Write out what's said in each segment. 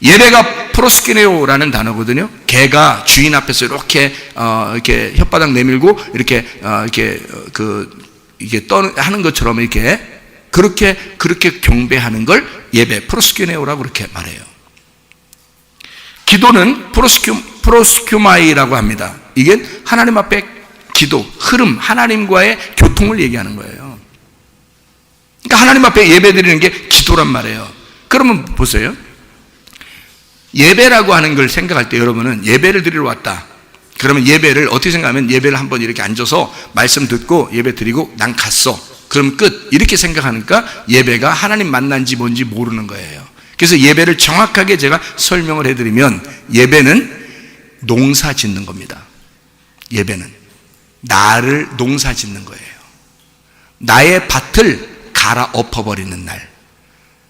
예배가 프로스키네오라는 단어거든요. 개가 주인 앞에서 이렇게 혓바닥 내밀고 이렇게 이게 하는 것처럼 이렇게 그렇게 경배하는 걸 예배 프로스키네오라고 그렇게 말해요. 기도는 프로스큐마이라고 합니다. 이게 하나님 앞에 기도, 흐름, 하나님과의 교통을 얘기하는 거예요. 그러니까 하나님 앞에 예배 드리는 게 기도란 말이에요. 그러면 보세요. 예배라고 하는 걸 생각할 때 여러분은 예배를 드리러 왔다. 그러면 예배를 어떻게 생각하면 예배를 한번 이렇게 앉아서 말씀 듣고 예배 드리고 난 갔어. 그럼 끝. 이렇게 생각하니까 예배가 하나님 만난지 뭔지 모르는 거예요. 그래서 예배를 정확하게 제가 설명을 해드리면 예배는 농사 짓는 겁니다. 예배는 나를 농사 짓는 거예요. 나의 밭을 갈아엎어버리는 날,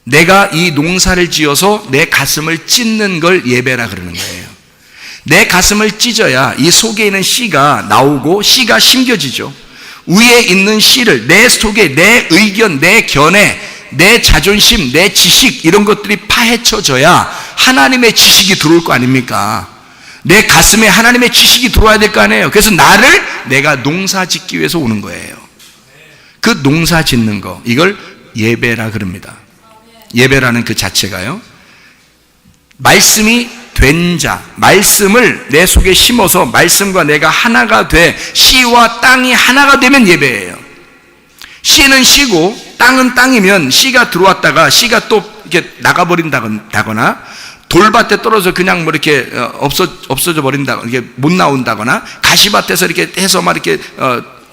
내가 이 농사를 지어서 내 가슴을 찢는 걸 예배라 그러는 거예요. 내 가슴을 찢어야 이 속에 있는 씨가 나오고 씨가 심겨지죠. 위에 있는 씨를 내 속에 내 의견, 내 견해, 내 자존심, 내 지식 이런 것들이 파헤쳐져야 하나님의 지식이 들어올 거 아닙니까? 내 가슴에 하나님의 지식이 들어와야 될 거 아니에요. 그래서 나를 내가 농사 짓기 위해서 오는 거예요. 그 농사 짓는 거, 이걸 예배라 그럽니다. 예배라는 그 자체가요, 말씀이 된 자, 말씀을 내 속에 심어서 말씀과 내가 하나가 돼 씨와 땅이 하나가 되면 예배예요. 씨는 씨고 땅은 땅이면 씨가 들어왔다가 씨가 또 이렇게 나가버린다거나 돌밭에 떨어져 그냥 뭐 이렇게 없어져 버린다거나 이게 못 나온다거나 가시밭에서 이렇게 해서 막 이렇게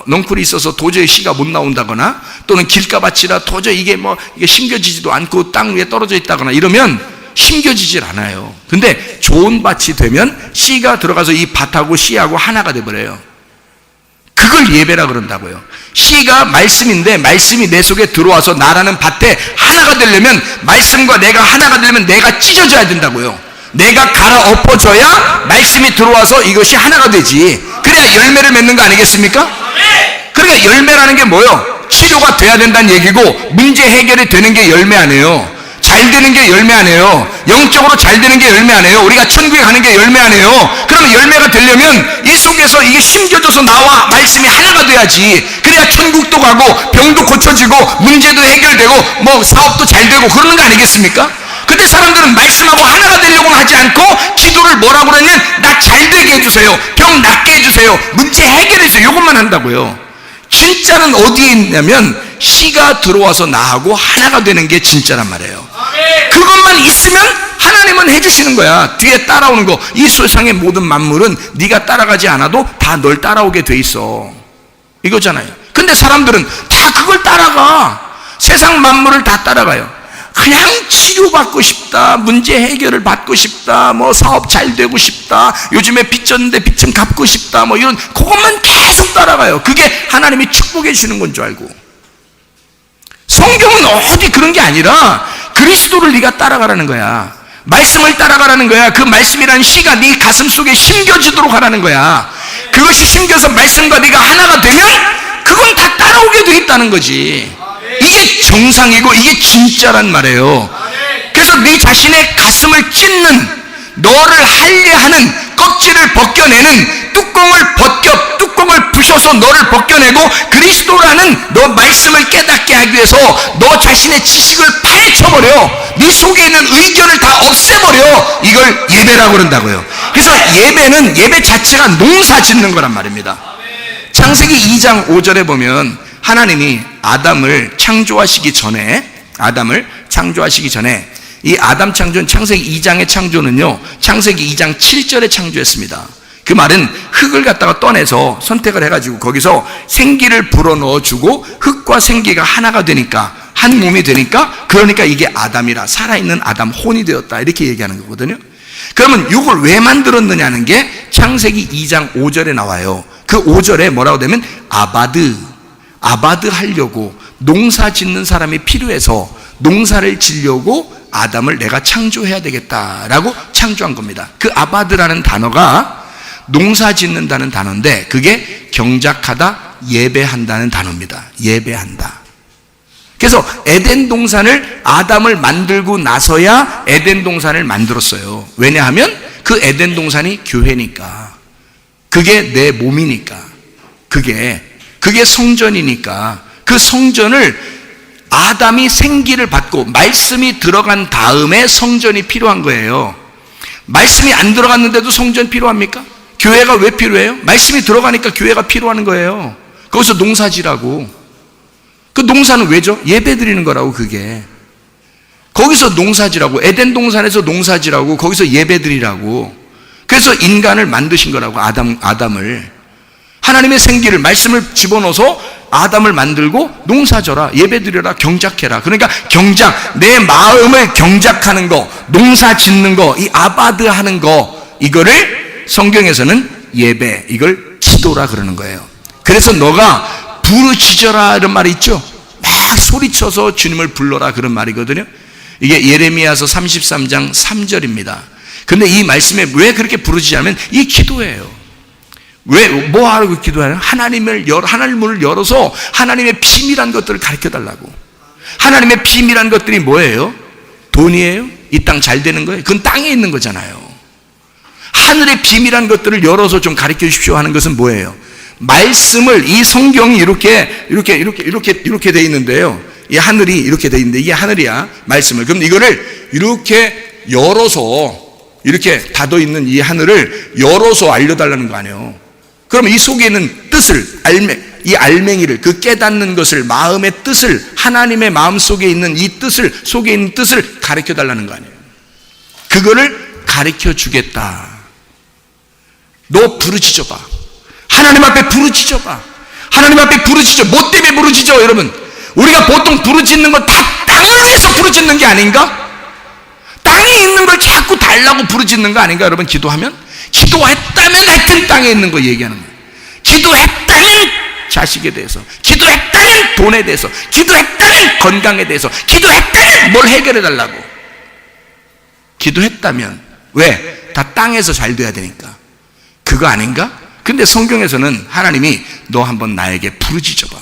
넝쿨이 있어서 도저히 씨가 못 나온다거나 또는 길가밭이라 도저히 이게 심겨지지도 않고 땅 위에 떨어져 있다거나 이러면 심겨지질 않아요. 근데 좋은 밭이 되면 씨가 들어가서 이 밭하고 씨하고 하나가 돼버려요. 그걸 예배라 그런다고요. 씨가 말씀인데 말씀이 내 속에 들어와서 나라는 밭에 하나가 되려면 말씀과 내가 하나가 되려면 내가 찢어져야 된다고요. 내가 갈아엎어져야 말씀이 들어와서 이것이 하나가 되지. 그래야 열매를 맺는 거 아니겠습니까? 그러니까 열매라는 게 뭐예요? 치료가 돼야 된다는 얘기고 문제 해결이 되는 게 열매 아니에요. 잘 되는 게 열매 아니에요. 영적으로 잘 되는 게 열매 아니에요. 우리가 천국에 가는 게 열매 아니에요. 그러면 열매가 되려면 이 속에서 이게 심겨져서 나와 말씀이 하나가 돼야지. 그래야 천국도 가고 병도 고쳐지고 문제도 해결되고 뭐 사업도 잘 되고 그러는 거 아니겠습니까? 근데 사람들은 말씀하고 하나가 되려고는 하지 않고 기도를 뭐라고 그러냐면 나 잘 되게 해주세요, 병 낫게 해주세요, 문제 해결해주세요, 이것만 한다고요. 진짜는 어디에 있냐면 씨가 들어와서 나하고 하나가 되는 게 진짜란 말이에요. 그것만 있으면 하나님은 해주시는 거야. 뒤에 따라오는 거, 이 세상의 모든 만물은 네가 따라가지 않아도 다 널 따라오게 돼 있어, 이거잖아요. 근데 사람들은 다 그걸 따라가. 세상 만물을 다 따라가요. 그냥 치료받고 싶다, 문제 해결을 받고 싶다, 뭐 사업 잘 되고 싶다, 요즘에 빚 졌는데 빚 좀 갚고 싶다, 뭐 이런 그것만 계속 따라가요. 그게 하나님이 축복해 주는 건 줄 알고. 성경은 어디 그런 게 아니라 그리스도를 네가 따라가라는 거야. 말씀을 따라가라는 거야. 그 말씀이라는 씨가 네 가슴 속에 심겨지도록 하라는 거야. 그것이 심겨서 말씀과 네가 하나가 되면 그건 다 따라오게 돼 있다는 거지. 이게 정상이고 이게 진짜란 말이에요. 그래서 네 자신의 가슴을 찢는, 너를 할례하는, 껍질을 벗겨내는, 뚜껑을 부셔서 너를 벗겨내고 그리스도라는 너 말씀을 깨닫게 하기 위해서 너 자신의 지식을 파헤쳐버려, 네 속에 있는 의견을 다 없애버려. 이걸 예배라고 그런다고요. 그래서 예배는, 예배 자체가 농사 짓는 거란 말입니다. 창세기 2장 5절에 보면 하나님이 아담을 창조하시기 전에 이 아담 창조는 창세기 2장의 창조는요, 창세기 2장 7절에 창조했습니다. 그 말은 흙을 갖다가 떠내서 선택을 해가지고 거기서 생기를 불어넣어주고 흙과 생기가 하나가 되니까, 한 몸이 되니까, 그러니까 이게 아담이라, 살아있는 아담, 혼이 되었다, 이렇게 얘기하는 거거든요. 그러면 이걸 왜 만들었느냐는 게 창세기 2장 5절에 나와요. 그 5절에 뭐라고 되면 아바드 하려고 농사 짓는 사람이 필요해서 농사를 지려고 아담을 내가 창조해야 되겠다라고 창조한 겁니다. 그 아바드라는 단어가 농사 짓는다는 단어인데 그게 경작하다, 예배한다는 단어입니다. 예배한다. 그래서 에덴 동산을 아담을 만들고 나서야 에덴 동산을 만들었어요. 왜냐하면 그 에덴 동산이 교회니까, 그게 내 몸이니까, 그게 성전이니까, 그 성전을 아담이 생기를 받고 말씀이 들어간 다음에 성전이 필요한 거예요. 말씀이 안 들어갔는데도 성전 필요합니까? 교회가 왜 필요해요? 말씀이 들어가니까 교회가 필요한 거예요. 거기서 농사지라고. 그 농사는 왜죠? 예배 드리는 거라고. 그게 거기서 농사지라고, 에덴 동산에서 농사지라고, 거기서 예배 드리라고. 그래서 인간을 만드신 거라고. 아담을, 하나님의 생기를, 말씀을 집어넣어서 아담을 만들고 농사져라, 예배 드려라, 경작해라. 그러니까 경작, 내 마음을 경작하는 거, 농사 짓는 거, 이 아바드 하는 거, 이거를 성경에서는 예배, 이걸 기도라 그러는 거예요. 그래서 너가 부르짖어라 이런 말이 있죠. 막 소리쳐서 주님을 불러라 그런 말이거든요. 이게 예레미야서 33장 3절입니다. 근데 이 말씀에 왜 그렇게 부르짖냐면 이 기도예요. 왜, 뭐 하라고 기도하냐? 하나님을 열어서 하나님의 비밀한 것들을 가르쳐 달라고. 하나님의 비밀한 것들이 뭐예요? 돈이에요? 이 땅 잘 되는 거예요? 그건 땅에 있는 거잖아요. 하늘의 비밀한 것들을 열어서 좀 가르쳐 주십시오 하는 것은 뭐예요? 말씀을, 이 성경이 이렇게 돼 있는데요. 이 하늘이 이렇게 돼 있는데 이게 하늘이야, 말씀을. 그럼 이거를 이렇게 열어서, 이렇게 닫아 있는 이 하늘을 열어서 알려달라는 거 아니에요. 그러면 이 속에 있는 뜻을, 이 알맹이를, 그 깨닫는 것을, 마음의 뜻을, 하나님의 마음 속에 있는 이 뜻을, 속에 있는 뜻을 가르쳐 달라는 거 아니에요. 그거를 가르쳐 주겠다. 너 부르짖어봐. 하나님 앞에 부르짖어봐. 하나님 앞에 부르짖어. 뭐 때문에 부르짖어? 여러분, 우리가 보통 부르짖는 건 다 땅을 위해서 부르짖는 게 아닌가? 땅에 있는 걸 자꾸 달라고 부르짖는 거 아닌가? 여러분, 기도하면? 기도했다면 하여튼 땅에 있는 거 얘기하는 거예요. 기도했다면 자식에 대해서, 기도했다면 돈에 대해서, 기도했다면 건강에 대해서, 기도했다면 뭘 해결해 달라고. 기도했다면. 왜? 다 땅에서 잘 돼야 되니까. 그거 아닌가? 근데 성경에서는 하나님이 너 한번 나에게 부르짖어봐.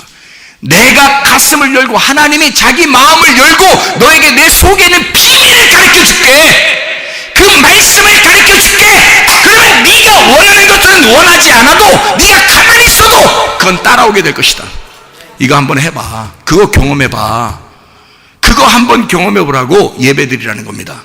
내가 가슴을 열고, 하나님이 자기 마음을 열고 너에게 내 속에 있는 비밀을 가르쳐 줄게. 그 말씀을 가르쳐 줄게. 그러면 네가 원하는 것들은 원하지 않아도, 네가 가만히 있어도 그건 따라오게 될 것이다. 이거 한번 해봐. 그거 경험해봐. 그거 한번 경험해보라고 예배드리라는 겁니다.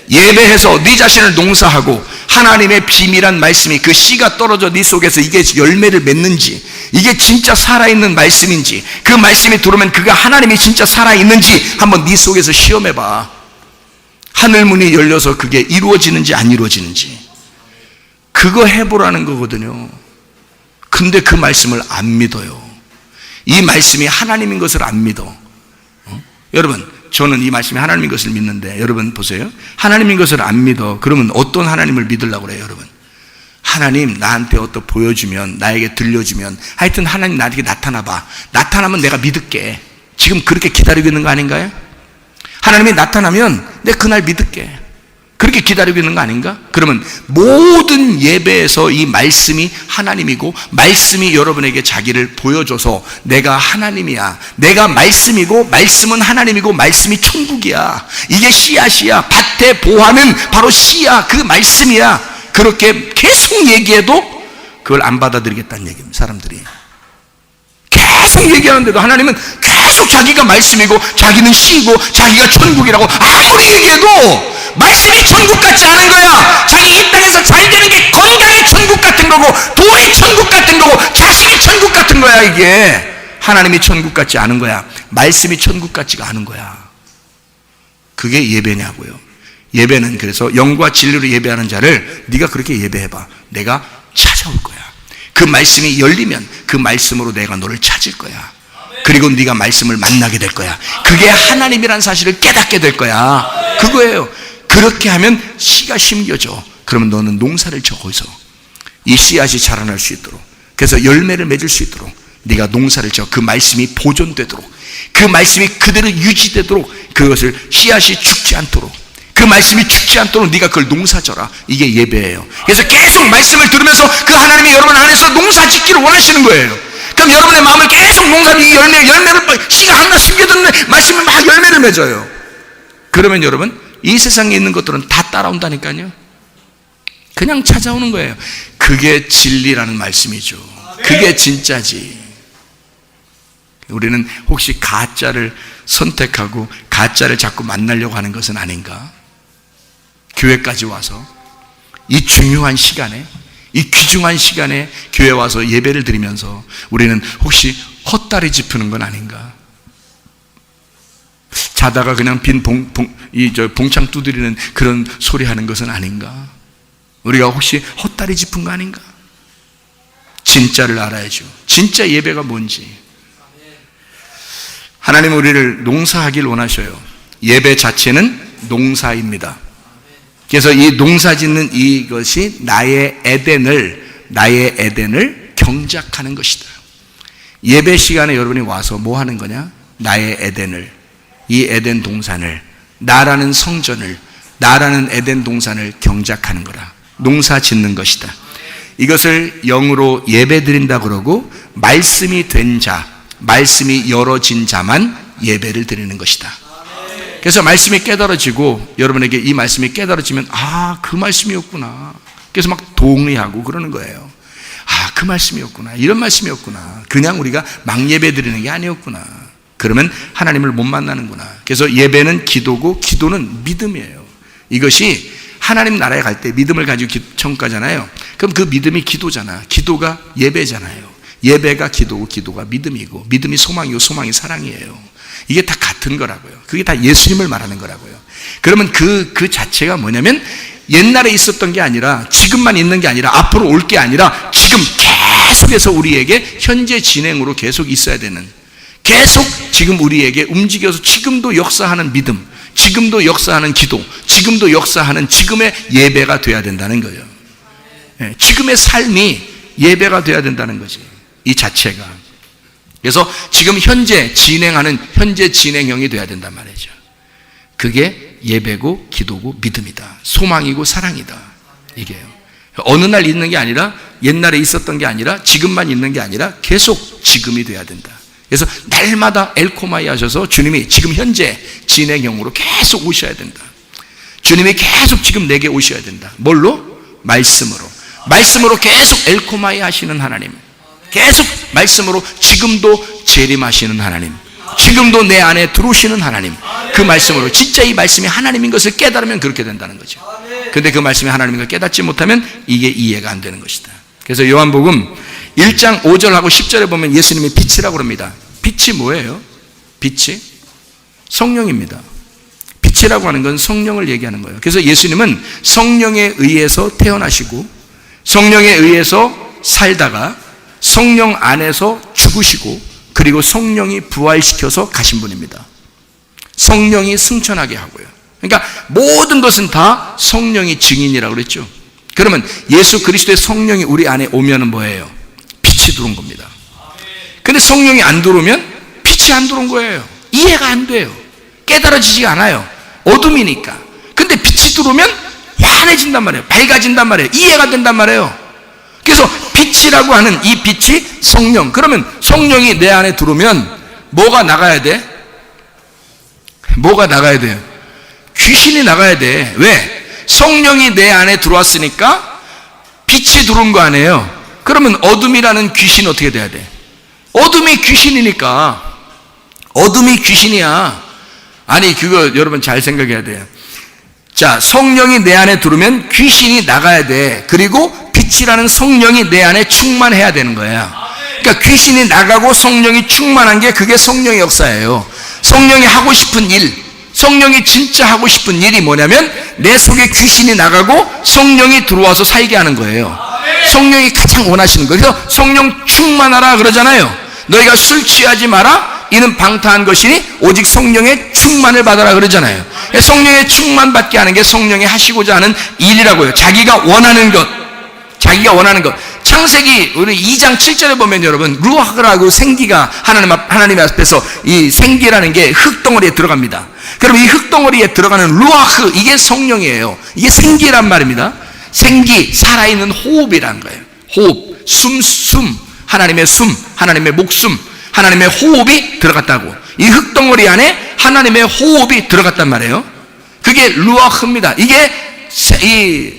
예배해서 네 자신을 농사하고 하나님의 비밀한 말씀이, 그 씨가 떨어져 네 속에서 이게 열매를 맺는지, 이게 진짜 살아있는 말씀인지, 그 말씀이 들어오면 그가 하나님이 진짜 살아있는지 한번 네 속에서 시험해봐. 하늘문이 열려서 그게 이루어지는지 안 이루어지는지. 그거 해보라는 거거든요. 근데 그 말씀을 안 믿어요. 이 말씀이 하나님인 것을 안 믿어. 여러분, 저는 이 말씀이 하나님인 것을 믿는데, 여러분 보세요. 하나님인 것을 안 믿어. 그러면 어떤 하나님을 믿으려고 그래요, 여러분? 하나님 나한테 어떤 보여주면, 나에게 들려주면, 하여튼 하나님 나에게 나타나봐. 나타나면 내가 믿을게. 지금 그렇게 기다리고 있는 거 아닌가요? 하나님이 나타나면 내가 그날 믿을게. 그렇게 기다리고 있는 거 아닌가? 그러면 모든 예배에서 이 말씀이 하나님이고, 말씀이 여러분에게 자기를 보여줘서 내가 하나님이야, 내가 말씀이고, 말씀은 하나님이고, 말씀이 천국이야, 이게 씨앗이야, 밭에 보화는 바로 씨야, 그 말씀이야, 그렇게 계속 얘기해도 그걸 안 받아들이겠다는 얘기입니다. 사람들이 계속 얘기하는데도 하나님은 계속 자기가 말씀이고, 자기는 씨고, 자기가 천국이라고 아무리 얘기해도 말씀이 천국 같지 않은 거야. 자기 이 땅에서 잘 되는 게 건강의 천국 같은 거고, 돈이 천국 같은 거고, 자식이 천국 같은 거야. 이게 하나님이 천국 같지 않은 거야. 말씀이 천국 같지가 않은 거야. 그게 예배냐고요. 예배는 그래서 영과 진리로 예배하는 자를 네가 그렇게 예배해봐. 내가 찾아올 거야. 그 말씀이 열리면 그 말씀으로 내가 너를 찾을 거야. 그리고 네가 말씀을 만나게 될 거야. 그게 하나님이란 사실을 깨닫게 될 거야. 그거예요. 그렇게 하면 씨가 심겨져. 그러면 너는 농사를 져. 거기서 이 씨앗이 자라날 수 있도록, 그래서 열매를 맺을 수 있도록 네가 농사를 져. 그 말씀이 보존되도록, 그 말씀이 그대로 유지되도록, 그것을 씨앗이 죽지 않도록, 그 말씀이 죽지 않도록 네가 그걸 농사져라. 이게 예배예요. 그래서 계속 말씀을 들으면서 그 하나님이 여러분 안에서 농사 짓기를 원하시는 거예요. 그럼 여러분의 마음을 계속 농사짓기 열매를 씨가 하나 숨겨뒀는데 말씀이 막 열매를 맺어요. 그러면 여러분 이 세상에 있는 것들은 다 따라온다니까요. 그냥 찾아오는 거예요. 그게 진리라는 말씀이죠. 그게 진짜지. 우리는 혹시 가짜를 선택하고 가짜를 자꾸 만나려고 하는 것은 아닌가? 교회까지 와서 이 중요한 시간에, 이 귀중한 시간에 교회 와서 예배를 드리면서 우리는 혹시 헛다리 짚는 건 아닌가? 자다가 그냥 빈 봉창 두드리는 그런 소리 하는 것은 아닌가? 우리가 혹시 헛다리 짚은 거 아닌가? 진짜를 알아야죠. 진짜 예배가 뭔지. 하나님은 우리를 농사하길 원하셔요. 예배 자체는 농사입니다. 그래서 이 농사 짓는 이것이 나의 에덴을 경작하는 것이다. 예배 시간에 여러분이 와서 뭐 하는 거냐? 나의 에덴을, 이 에덴 동산을, 나라는 성전을, 나라는 에덴 동산을 경작하는 거라. 농사 짓는 것이다. 이것을 영으로 예배 드린다 그러고, 말씀이 된 자, 말씀이 열어진 자만 예배를 드리는 것이다. 그래서 말씀이 깨달아지고 여러분에게 이 말씀이 깨달아지면 그 말씀이었구나. 그래서 막 동의하고 그러는 거예요. 그 말씀이었구나. 이런 말씀이었구나. 그냥 우리가 막 예배 드리는 게 아니었구나. 그러면 하나님을 못 만나는구나. 그래서 예배는 기도고 기도는 믿음이에요. 이것이 하나님 나라에 갈 때 믿음을 가지고 천국 가잖아요. 그럼 그 믿음이 기도잖아. 기도가 예배잖아요. 예배가 기도고 기도가 믿음이고 믿음이 소망이고 소망이 사랑이에요. 이게 다 같은 거라고요. 그게 다 예수님을 말하는 거라고요. 그러면 그 자체가 뭐냐면 옛날에 있었던 게 아니라 지금만 있는 게 아니라 앞으로 올 게 아니라 지금 계속해서 우리에게 현재 진행으로 계속 있어야 되는, 계속 지금 우리에게 움직여서 지금도 역사하는 믿음, 지금도 역사하는 기도, 지금도 역사하는 지금의 예배가 돼야 된다는 거예요. 지금의 삶이 예배가 돼야 된다는 거지. 이 자체가. 그래서 지금 현재 진행하는 현재 진행형이 돼야 된단 말이죠. 그게 예배고 기도고 믿음이다. 소망이고 사랑이다. 이게요. 어느 날 있는 게 아니라 옛날에 있었던 게 아니라 지금만 있는 게 아니라 계속 지금이 돼야 된다. 그래서 날마다 엘코마이 하셔서 주님이 지금 현재 진행형으로 계속 오셔야 된다. 주님이 계속 지금 내게 오셔야 된다. 뭘로? 말씀으로. 말씀으로 계속 엘코마이 하시는 하나님, 계속 말씀으로 지금도 재림하시는 하나님, 지금도 내 안에 들어오시는 하나님, 그 말씀으로 진짜 이 말씀이 하나님인 것을 깨달으면 그렇게 된다는 거죠. 근데 그 말씀이 하나님인 걸 깨닫지 못하면 이게 이해가 안 되는 것이다. 그래서 요한복음 1장 5절하고 10절에 보면 예수님이 빛이라고 합니다. 빛이 뭐예요? 빛이 성령입니다. 빛이라고 하는 건 성령을 얘기하는 거예요. 그래서 예수님은 성령에 의해서 태어나시고 성령에 의해서 살다가 성령 안에서 죽으시고 그리고 성령이 부활시켜서 가신 분입니다. 성령이 승천하게 하고요. 그러니까 모든 것은 다 성령이 증인이라고 그랬죠. 그러면 예수 그리스도의 성령이 우리 안에 오면은 뭐예요? 빛이 들어온 겁니다. 근데 성령이 안 들어오면 빛이 안 들어온 거예요. 이해가 안 돼요. 깨달아지지가 않아요. 어둠이니까. 근데 빛이 들어오면 환해진단 말이에요. 밝아진단 말이에요. 이해가 된단 말이에요. 그래서 빛이라고 하는 이 빛이 성령. 그러면 성령이 내 안에 들어오면 뭐가 나가야 돼? 뭐가 나가야 돼요? 귀신이 나가야 돼. 왜? 성령이 내 안에 들어왔으니까 빛이 들어온 거 아니에요. 그러면 어둠이라는 귀신이 어떻게 돼야 돼? 어둠이 귀신이니까. 어둠이 귀신이야. 아니 그거 여러분 잘 생각해야 돼요. 자, 성령이 내 안에 들어오면 귀신이 나가야 돼. 그리고 빛이라는 성령이 내 안에 충만해야 되는 거야. 그러니까 귀신이 나가고 성령이 충만한 게 그게 성령의 역사예요. 성령이 하고 싶은 일, 성령이 진짜 하고 싶은 일이 뭐냐면 내 속에 귀신이 나가고 성령이 들어와서 살게 하는 거예요. 성령이 가장 원하시는 거예요. 그래서 성령 충만하라 그러잖아요. 너희가 술 취하지 마라. 이는 방탕한 것이니 오직 성령의 충만을 받아라 그러잖아요. 성령의 충만 받게 하는 게 성령이 하시고자 하는 일이라고요. 자기가 원하는 것, 자기가 원하는 것. 창세기 우리 2장 7절에 보면 여러분 루아흐라고 생기가 하나님 앞에서 이 생기라는 게 흙덩어리에 들어갑니다. 그럼 이 흙덩어리에 들어가는 루아흐, 이게 성령이에요. 이게 생기란 말입니다. 생기, 살아있는 호흡이란 거예요. 호흡, 숨, 하나님의 숨, 하나님의 목숨, 하나님의 호흡이 들어갔다고. 이 흙덩어리 안에 하나님의 호흡이 들어갔단 말이에요. 그게 루아흐입니다. 이게 이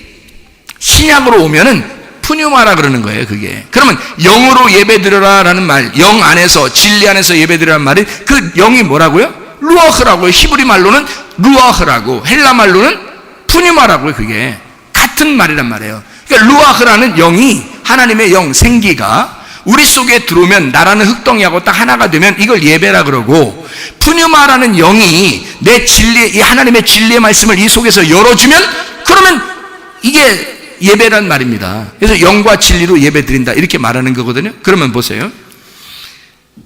신약으로 오면은 푸뉴마라 그러는 거예요. 그게. 그러면 영으로 예배드려라라는 말, 영 안에서 진리 안에서 예배드리라는 말이 그 영이 뭐라고요? 루아흐라고요. 히브리 말로는 루아흐라고, 헬라 말로는 푸뉴마라고요. 그게 같은 말이란 말이에요. 그러니까 루아흐라는 영이, 하나님의 영, 생기가 우리 속에 들어오면, 나라는 흙덩이하고 딱 하나가 되면 이걸 예배라 그러고, 푸뉴마라는 영이 내 진리, 이 하나님의 진리의 말씀을 이 속에서 열어주면, 그러면 이게 예배란 말입니다. 그래서 영과 진리로 예배 드린다 이렇게 말하는 거거든요. 그러면 보세요.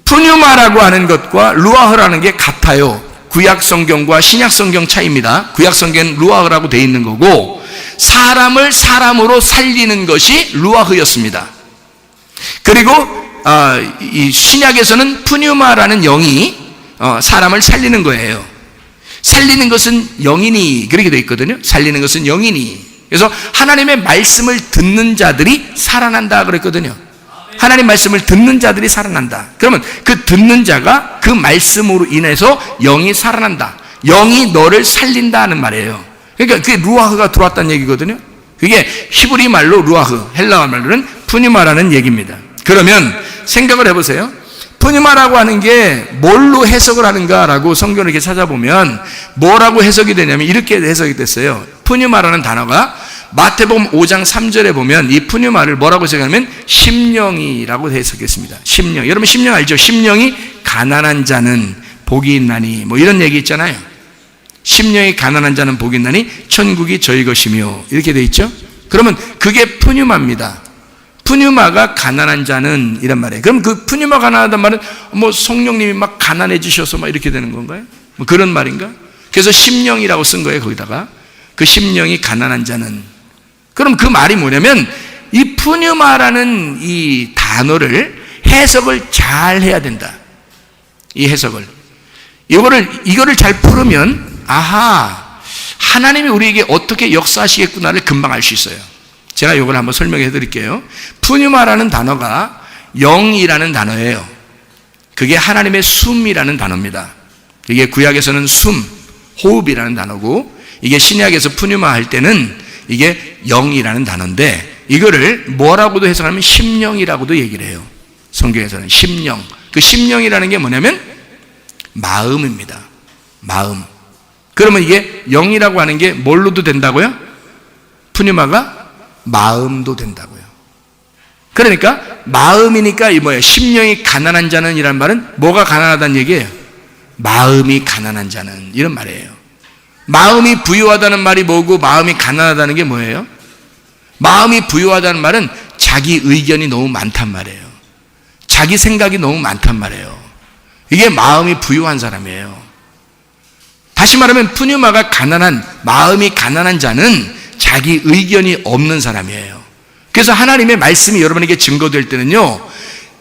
푸뉴마라고 하는 것과 루아흐라는 게 같아요. 구약 성경과 신약 성경 차이입니다. 구약 성경은 루아흐라고 되어 있는 거고, 사람을 사람으로 살리는 것이 루아흐였습니다. 그리고 이 신약에서는 푸뉴마라는 영이 사람을 살리는 거예요. 살리는 것은 영이니, 그렇게 되어 있거든요. 살리는 것은 영이니. 그래서 하나님의 말씀을 듣는 자들이 살아난다 그랬거든요. 하나님 말씀을 듣는 자들이 살아난다. 그러면 그 듣는 자가 그 말씀으로 인해서 영이 살아난다. 영이 너를 살린다는 말이에요. 그러니까 그게 루아흐가 들어왔다는 얘기거든요. 그게 히브리 말로 루아흐, 헬라어 말로는 푸뉴마라는 얘기입니다. 그러면 생각을 해보세요. 푸뉴마라고 하는 게 뭘로 해석을 하는가라고 성경을 이렇게 찾아보면 뭐라고 해석이 되냐면 이렇게 해석이 됐어요. 푸뉴마라는 단어가 마태복음 5장 3절에 보면 이 푸뉴마를 뭐라고 해석하냐면 심령이라고 해석했습니다. 심령. 여러분 심령 알죠? 심령이 가난한 자는 복이 있나니, 뭐 이런 얘기 있잖아요. 심령이 가난한 자는 복이 있나니 천국이 저희 것이며, 이렇게 돼 있죠? 그러면 그게 푸뉴마입니다. 푸뉴마가 가난한 자는 이란 말이에요. 그럼 그 푸뉴마 가난하단 말은 뭐 성령님이 막 가난해지셔서 막 이렇게 되는 건가요? 뭐 그런 말인가? 그래서 심령이라고 쓴 거예요. 거기다가 그 심령이 가난한 자는. 그럼 그 말이 뭐냐면 이 푸뉴마라는 이 단어를 해석을 잘 해야 된다. 이 해석을. 이거를 잘 풀으면 아하, 하나님이 우리에게 어떻게 역사하시겠구나를 금방 알 수 있어요. 제가 이걸 한번 설명해 드릴게요. 푸뉴마라는 단어가 영이라는 단어예요. 그게 하나님의 숨이라는 단어입니다. 이게 구약에서는 숨, 호흡이라는 단어고, 이게 신약에서 푸뉴마 할 때는 이게 영이라는 단어인데, 이거를 뭐라고도 해석하면 심령이라고도 얘기를 해요. 성경에서는 심령. 그 심령이라는 게 뭐냐면 마음입니다. 마음. 그러면 이게 영이라고 하는 게 뭘로도 된다고요? 푸뉴마가 마음도 된다고요. 그러니까 마음이니까 이 뭐예요? 심령이 가난한 자는 이란 말은 뭐가 가난하다는 얘기예요? 마음이 가난한 자는, 이런 말이에요. 마음이 부유하다는 말이 뭐고 마음이 가난하다는 게 뭐예요? 마음이 부유하다는 말은 자기 의견이 너무 많단 말이에요. 자기 생각이 너무 많단 말이에요. 이게 마음이 부유한 사람이에요. 다시 말하면 푸뉴마가 가난한, 마음이 가난한 자는 자기 의견이 없는 사람이에요. 그래서 하나님의 말씀이 여러분에게 증거될 때는요,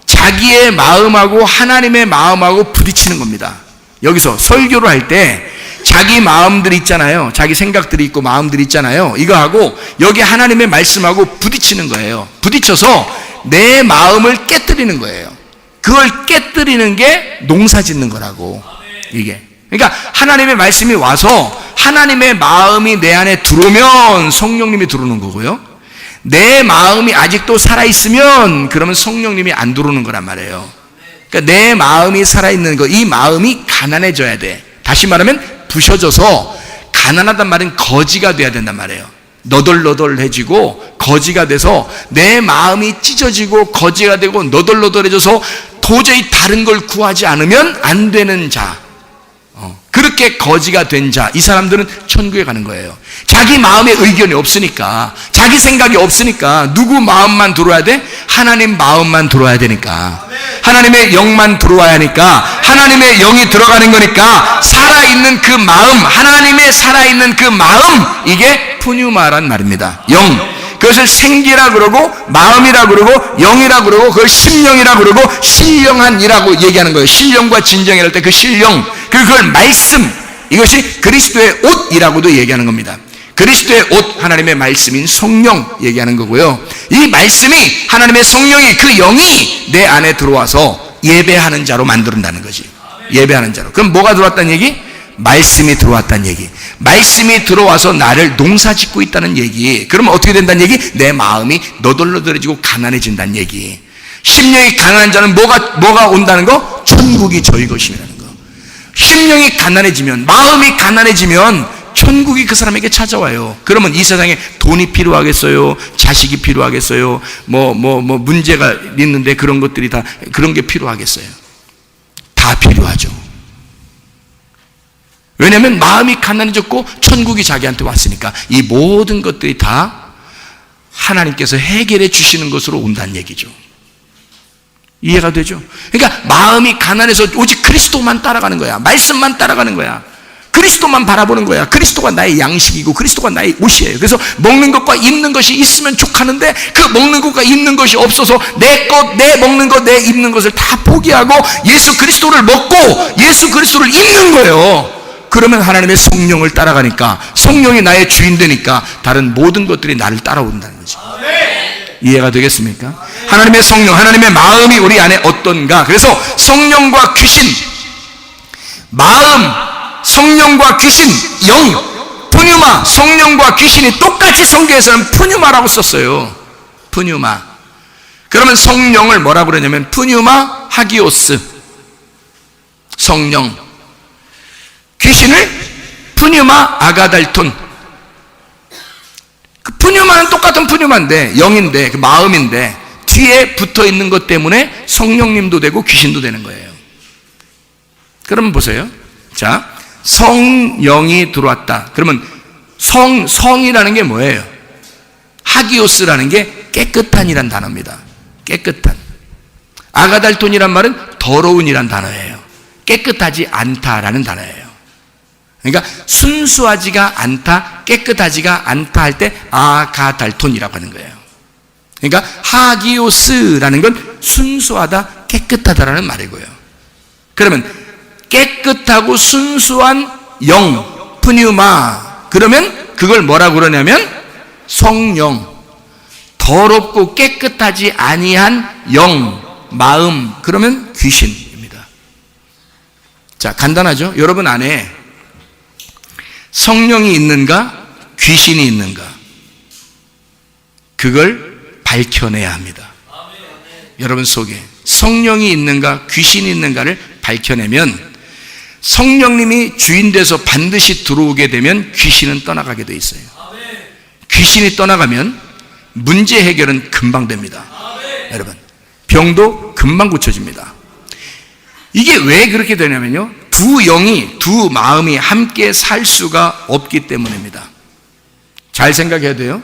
자기의 마음하고 하나님의 마음하고 부딪히는 겁니다. 여기서 설교를 할 때 자기 마음들이 있잖아요. 자기 생각들이 있고 마음들이 있잖아요. 이거하고 여기 하나님의 말씀하고 부딪히는 거예요. 부딪혀서 내 마음을 깨뜨리는 거예요. 그걸 깨뜨리는 게 농사 짓는 거라고, 이게. 그러니까 하나님의 말씀이 와서 하나님의 마음이 내 안에 들어오면 성령님이 들어오는 거고요. 내 마음이 아직도 살아있으면 그러면 성령님이 안 들어오는 거란 말이에요. 그러니까 내 마음이 살아있는 거, 이 마음이 가난해져야 돼. 다시 말하면 부셔져서, 가난하단 말은 거지가 돼야 된단 말이에요. 너덜너덜해지고 거지가 돼서 내 마음이 찢어지고 거지가 되고 너덜너덜해져서 도저히 다른 걸 구하지 않으면 안 되는 자, 그렇게 거지가 된 자, 이 사람들은 천국에 가는 거예요. 자기 마음에 의견이 없으니까, 자기 생각이 없으니까 누구 마음만 들어와야 돼? 하나님 마음만 들어와야 되니까, 하나님의 영만 들어와야 하니까, 하나님의 영이 들어가는 거니까 살아있는 그 마음, 하나님의 살아있는 그 마음, 이게 푸뉴마란 말입니다. 영. 그것을 생기라 그러고 마음이라 그러고 영이라 그러고 그걸 심령이라 그러고 신령한이라고 얘기하는 거예요. 신령과 진정이랄 때 그 신령, 그걸 말씀, 이것이 그리스도의 옷이라고도 얘기하는 겁니다. 그리스도의 옷, 하나님의 말씀인 성령 얘기하는 거고요. 이 말씀이, 하나님의 성령이, 그 영이 내 안에 들어와서 예배하는 자로 만든다는 거지. 예배하는 자로. 그럼 뭐가 들어왔다는 얘기? 말씀이 들어왔다는 얘기. 말씀이 들어와서 나를 농사 짓고 있다는 얘기. 그러면 어떻게 된다는 얘기? 내 마음이 너덜너덜해지고 가난해진다는 얘기. 심령이 가난한 자는 뭐가 온다는 거? 천국이 저희 것이라는 거. 심령이 가난해지면, 마음이 가난해지면 천국이 그 사람에게 찾아와요. 그러면 이 세상에 돈이 필요하겠어요? 자식이 필요하겠어요? 문제가 있는데 그런 것들이 다, 그런 게 필요하겠어요? 다 필요하죠. 왜냐하면 마음이 가난해졌고 천국이 자기한테 왔으니까 이 모든 것들이 다 하나님께서 해결해 주시는 것으로 온다는 얘기죠. 이해가 되죠? 그러니까 마음이 가난해서 오직 그리스도만 따라가는 거야. 말씀만 따라가는 거야. 그리스도만 바라보는 거야. 그리스도가 나의 양식이고 그리스도가 나의 옷이에요. 그래서 먹는 것과 입는 것이 있으면 족하는데 그 먹는 것과 입는 것이 없어서 내 먹는 것, 내 입는 것을 다 포기하고 예수 그리스도를 먹고 예수 그리스도를 입는 거예요. 그러면 하나님의 성령을 따라가니까, 성령이 나의 주인 되니까 다른 모든 것들이 나를 따라온다는 거지. 이해가 되겠습니까? 하나님의 성령, 하나님의 마음이 우리 안에 어떤가. 그래서 성령과 귀신, 마음, 성령과 귀신, 영, 푸뉴마, 성령과 귀신이 똑같이 성경에서는 푸뉴마라고 썼어요. 푸뉴마. 그러면 성령을 뭐라고 그러냐면 푸뉴마 하기오스, 성령. 귀신을 푸뉴마 아가달톤. 그 푸뉴마는 똑같은 푸뉴마인데, 영인데, 그 마음인데 뒤에 붙어 있는 것 때문에 성령님도 되고 귀신도 되는 거예요. 그러면 보세요. 자, 성령이 들어왔다. 그러면 성이라는 게 뭐예요? 하기오스라는 게 깨끗한이란 단어입니다. 깨끗한. 아가달톤이란 말은 더러운이란 단어예요. 깨끗하지 않다라는 단어예요. 그러니까 순수하지가 않다, 깨끗하지가 않다 할 때 아가달톤이라고 하는 거예요. 그러니까 하기오스라는 건 순수하다, 깨끗하다라는 말이고요. 그러면 깨끗하고 순수한 영, 푸뉴마. 그러면 그걸 뭐라고 그러냐면 성령. 더럽고 깨끗하지 아니한 영, 마음. 그러면 귀신입니다. 자, 간단하죠? 여러분 안에 성령이 있는가, 귀신이 있는가, 그걸 밝혀내야 합니다. 여러분 속에 성령이 있는가, 귀신이 있는가를 밝혀내면 성령님이 주인 돼서 반드시 들어오게 되면 귀신은 떠나가게 돼 있어요. 귀신이 떠나가면 문제 해결은 금방 됩니다. 여러분, 병도 금방 고쳐집니다. 이게 왜 그렇게 되냐면요, 두 영이, 두 마음이 함께 살 수가 없기 때문입니다. 잘 생각해야 돼요.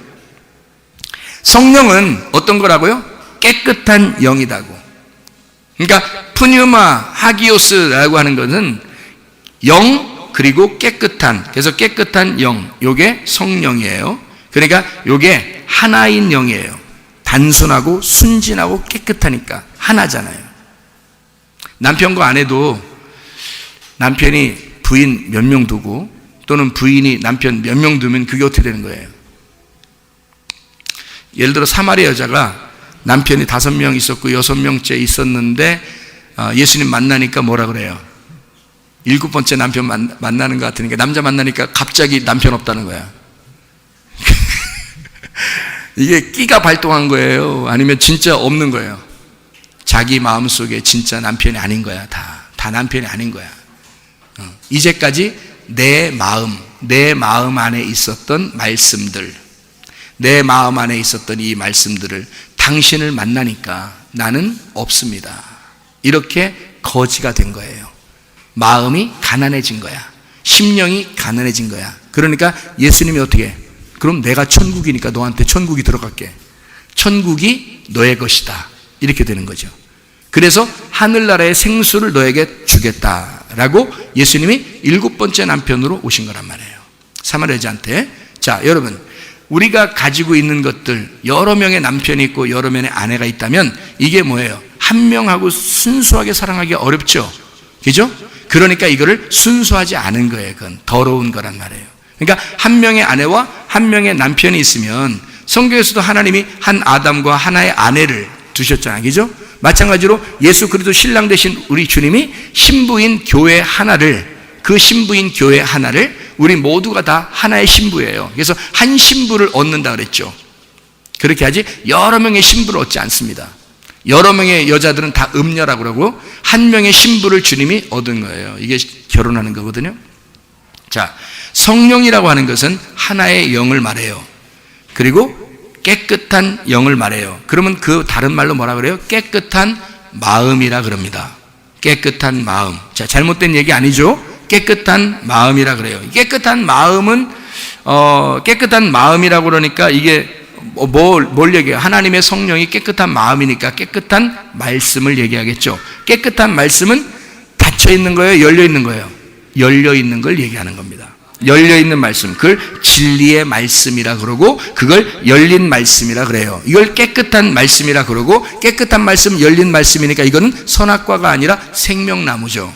성령은 어떤 거라고요? 깨끗한 영이다고. 그러니까 푸뉴마 하기오스라고 하는 것은 영 그리고 깨끗한, 그래서 깨끗한 영, 요게 성령이에요. 그러니까 요게 하나인 영이에요. 단순하고 순진하고 깨끗하니까 하나잖아요. 남편과 아내도 남편이 부인 몇 명 두고 또는 부인이 남편 몇 명 두면 그게 어떻게 되는 거예요? 예를 들어 사마리 여자가 남편이 5명 있었고 6명째 있었는데 예수님 만나니까 뭐라 그래요? 7번째 남편 만나는 것 같으니까, 남자 만나니까 갑자기 남편 없다는 거야. 이게 끼가 발동한 거예요? 아니면 진짜 없는 거예요? 자기 마음속에 진짜 남편이 아닌 거야. 다 남편이 아닌 거야. 이제까지 내 마음 안에 있었던 말씀들, 내 마음 안에 있었던 이 말씀들을 당신을 만나니까 나는 없습니다. 이렇게 거지가 된 거예요. 마음이 가난해진 거야. 심령이 가난해진 거야. 그러니까 예수님이 어떻게 해? 그럼 내가 천국이니까 너한테 천국이 들어갈게. 천국이 너의 것이다. 이렇게 되는 거죠. 그래서 하늘나라의 생수를 너에게 주겠다라고 예수님이 7번째 남편으로 오신 거란 말이에요. 사마리 여자한테. 자, 여러분, 우리가 가지고 있는 것들, 여러 명의 남편이 있고 여러 명의 아내가 있다면 이게 뭐예요? 한 명하고 순수하게 사랑하기 어렵죠? 그죠? 그러니까 이거를 순수하지 않은 거예요. 그건 더러운 거란 말이에요. 그러니까 한 명의 아내와 한 명의 남편이 있으면 성경에서도 하나님이 한 아담과 하나의 아내를 두셨잖아요. 그죠? 마찬가지로 예수 그리스도 신랑 되신 우리 주님이 신부인 교회 하나를, 그 신부인 교회 하나를 우리 모두가 다 하나의 신부예요. 그래서 한 신부를 얻는다 그랬죠. 그렇게 하지 여러 명의 신부를 얻지 않습니다. 여러 명의 여자들은 다 음녀라고 그러고 한 명의 신부를 주님이 얻은 거예요. 이게 결혼하는 거거든요. 자, 성령이라고 하는 것은 하나의 영을 말해요. 그리고 깨끗한 영을 말해요. 그러면 그 다른 말로 뭐라 그래요? 깨끗한 마음이라 그럽니다. 깨끗한 마음. 자, 잘못된 얘기 아니죠? 깨끗한 마음이라 그래요. 깨끗한 마음은 깨끗한 마음이라고 그러니까 이게 뭘 얘기해요? 하나님의 성령이 깨끗한 마음이니까 깨끗한 말씀을 얘기하겠죠. 깨끗한 말씀은 닫혀 있는 거예요? 열려 있는 거예요? 열려 있는 걸 얘기하는 겁니다. 열려 있는 말씀, 그걸 진리의 말씀이라 그러고 그걸 열린 말씀이라 그래요. 이걸 깨끗한 말씀이라 그러고 깨끗한 말씀, 열린 말씀이니까 이거는 선악과가 아니라 생명나무죠.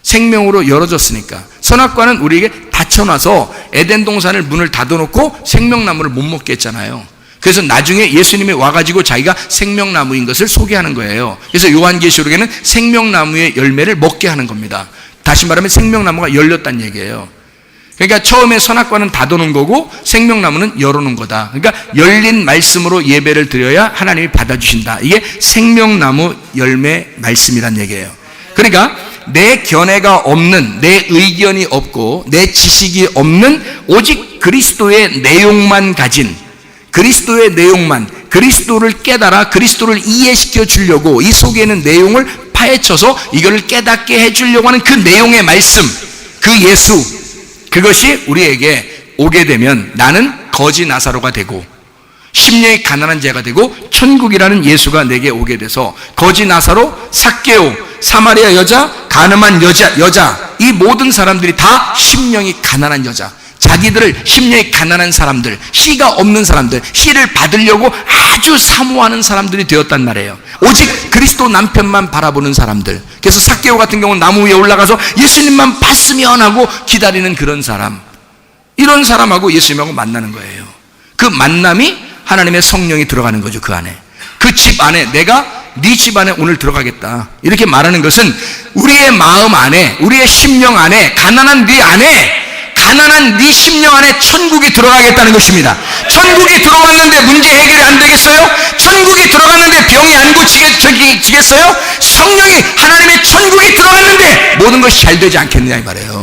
생명으로 열어줬으니까. 선악과는 우리에게 닫혀놔서 에덴 동산을 문을 닫아놓고 생명나무를 못 먹게 했잖아요. 그래서 나중에 예수님이 와가지고 자기가 생명나무인 것을 소개하는 거예요. 그래서 요한계시록에는 생명나무의 열매를 먹게 하는 겁니다. 다시 말하면 생명나무가 열렸다는 얘기예요. 그러니까 처음에 선악과는 닫아놓은 거고 생명나무는 열어놓은 거다. 그러니까 열린 말씀으로 예배를 드려야 하나님이 받아주신다. 이게 생명나무 열매 말씀이란 얘기예요. 그러니까 내 견해가 없는, 내 의견이 없고 내 지식이 없는 오직 그리스도의 내용만 가진, 그리스도의 내용만, 그리스도를 깨달아 그리스도를 이해시켜 주려고 이 속에 있는 내용을 파헤쳐서 이거를 깨닫게 해주려고 하는 그 내용의 말씀, 그 예수, 그것이 우리에게 오게 되면 나는 거지 나사로가 되고 심령이 가난한 자가 되고 천국이라는 예수가 내게 오게 돼서 거지 나사로, 삭개오, 사마리아 여자, 가늠한 여자 이 모든 사람들이 다 심령이 가난한 여자, 자기들을 심령이 가난한 사람들, 씨가 없는 사람들, 씨를 받으려고 아주 사모하는 사람들이 되었단 말이에요. 오직 그리스도 남편만 바라보는 사람들. 그래서 삭개오 같은 경우는 나무 위에 올라가서 예수님만 봤으면 하고 기다리는 그런 사람, 이런 사람하고 예수님하고 만나는 거예요. 그 만남이 하나님의 성령이 들어가는 거죠. 그 안에, 그 집 안에, 내가 네 집 안에 오늘 들어가겠다 이렇게 말하는 것은 우리의 마음 안에, 우리의 심령 안에, 가난한 네 안에, 가난한 네 심령 안에 천국이 들어가겠다는 것입니다. 천국이 들어왔는데 문제 해결이 안 되겠어요? 천국이 들어갔는데 병이 안 고치겠어요? 성령이, 하나님의 천국이 들어갔는데 모든 것이 잘 되지 않겠느냐 이 말이에요.